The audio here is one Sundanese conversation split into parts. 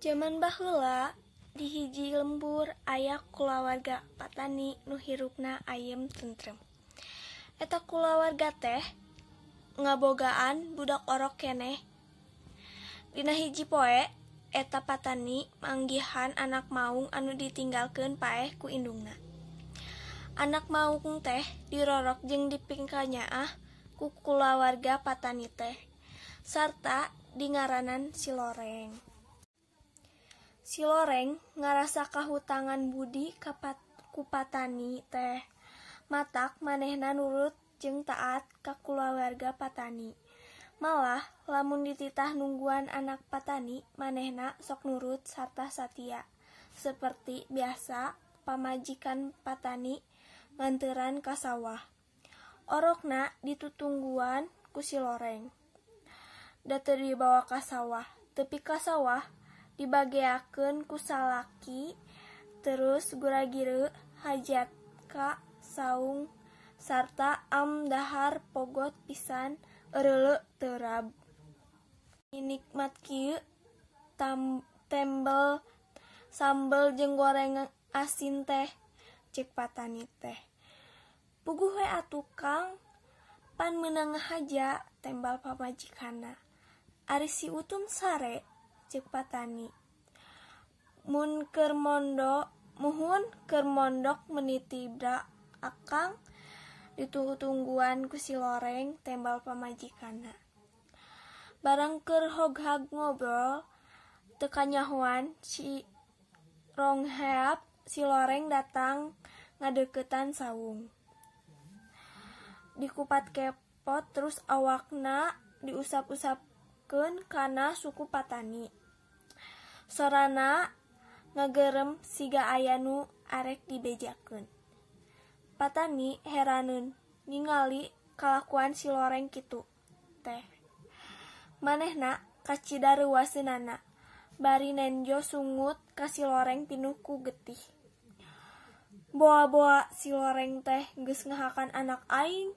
Zaman baheula di hiji lembur aya kulawarga patani nu hirupna ayem tentrem. Eta kulawarga teh ngabogaan budak orok keneh. Dina hiji poe eta patani manggihan anak maung anu ditinggalkeun paeh ku indungna. Anak maung teh dirorok jeung dipingkanyaah ku kulawarga patani teh sarta dingaranan si Loreng. Si Loreng ngarasa kahutangan budi ku patani teh. Matak manehna nurut jeung taat ka kulawarga patani. Malah lamun dititah nungguan anak patani, manehna sok nurut sarta satia. Seperti biasa pamajikan patani nganteuran ka sawah. Orokna ditutungguan ku si Loreng. Da teu dibawa ka sawah, tepi ka sawah dibageakeun ku salaki, terus guragireu hajat ka saung sarta am dahar pogot pisan eureuleu teurab. Nikmat kieu tembel sambel jeung goreng asin teh, ceuk patani teh. Puguh we atuh Kang, pan meunang ngahaja, tembal pamajikanna. Ari si Utun sare, ceuk patani. Muhun keur mondok meuni tibra Akang, ditungguan ku si Loreng tembal pamajikanna. Barang keur hoghag ngobrol teu kanyahoan si rongheap, si Loreng datang ngadeuketan saung. Dikupat kepot terus awakna diusap-usapkeun kana suku patani. Sorana ngagerem siga aya nu arek dibejakeun. Patani heraneun ningali kalakuan si Loreng kitu teh. Manehna kacidareuaseunana bari nenjo sungut ka si Loreng pinuh ku getih. Boa-boa si Loreng teh geus ngahakan anak aing,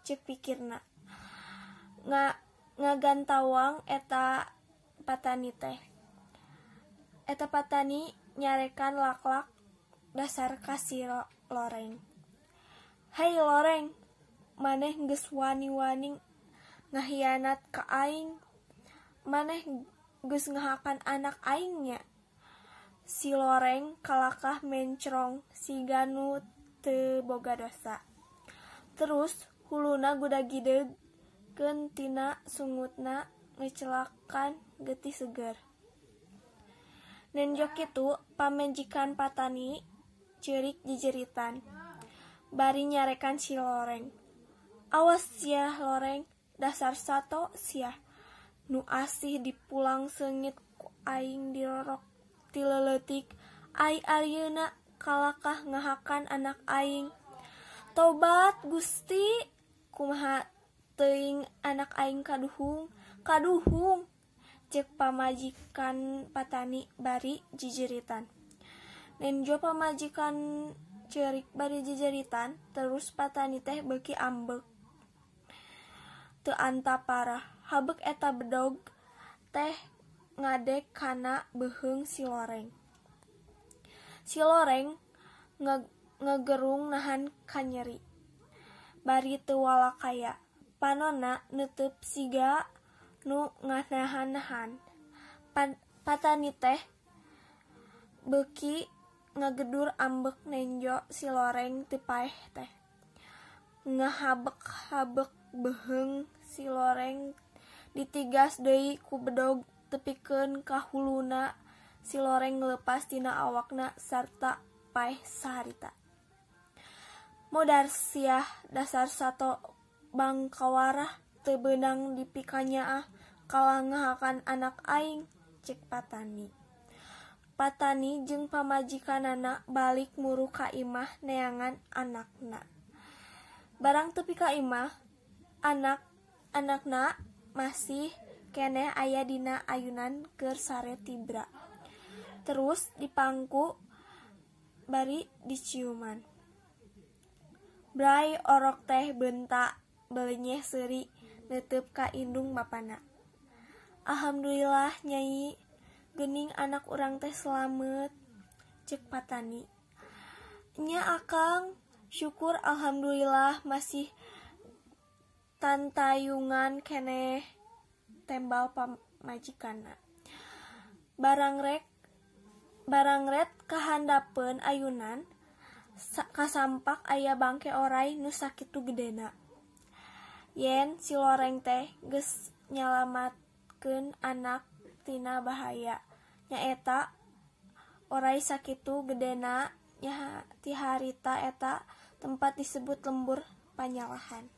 ceuk pikirna. Ngagantawang eta patani teh. Eta patani nyarekan laklak dasar ka si Loreng. Hei Loreng, maneh geus wani-wani ngahianat ka aing. Maneh geus ngahakan anak aing nya. Si Loreng kalakah mencrong siga nu teu boga dosa. Terus huluna gudagideugkeun tina sungutna ngecelakan getih seger. Nenjo kitu pamajikan patani ceurik jejeritan. Bari nyarekan si Loreng. Awas sia Loreng, dasar sato sia. Nu asih dipulang seungit ku aing dirorok ti leuleutik. Ai ayeuna kalakah ngahakan anak aing. Tobat Gusti, kumaha teuing anak aing kaduhung. Kaduhung, ceuk pamajikan patani bari jejeritan. Nenjo pamajikan ceurik bari jejeritan, terus patani teh beuki ambek. Teu anta parah, habeuk eta bedog teh ngadek kana beuheung si Loreng. Si Loreng ngegerung nahan ka nyeri. Bari teu walakaya, panonna neuteup siga nu nganahan-nahan. Patani teh beuki ngagedur ambek nenjo si Loreng teu paeh teh. Ngahabek-habek beuheung si Loreng ditigas deui ku bedog tepikeun ka huluna. Si Loreng nglepas tina awakna sarta paeh saharita. Modar siah dasar sato bangkawarah teu beunang dipikanyaah kalah ngahakan anak aing, ceuk patani. Patani jeung pamajikanana balik muruh ka imah neangan anakna. Barang tepi ka imah, anak-anakna masih keneh aya dina ayunan keur sare tibra. Terus dipangku bari diciuman. Bray orok teh beunta beunyeh seuri neuteup ka indung bapana. Alhamdulillah Nyai, Gening anak urang teh slamet, cek Patani. Nya akang, syukur alhamdulillah masih tantayungan keneh, tembal pamajikanna. Barang ret kahandapeun ayunan, kasampak aya bangke oray nu sakitu gedena. Yen si loreng teh geus nyalamatkeun anak tina bahaya, nyaeta oray sakitu gedena nya ti harita eta tempat disebut lembur panyalahan.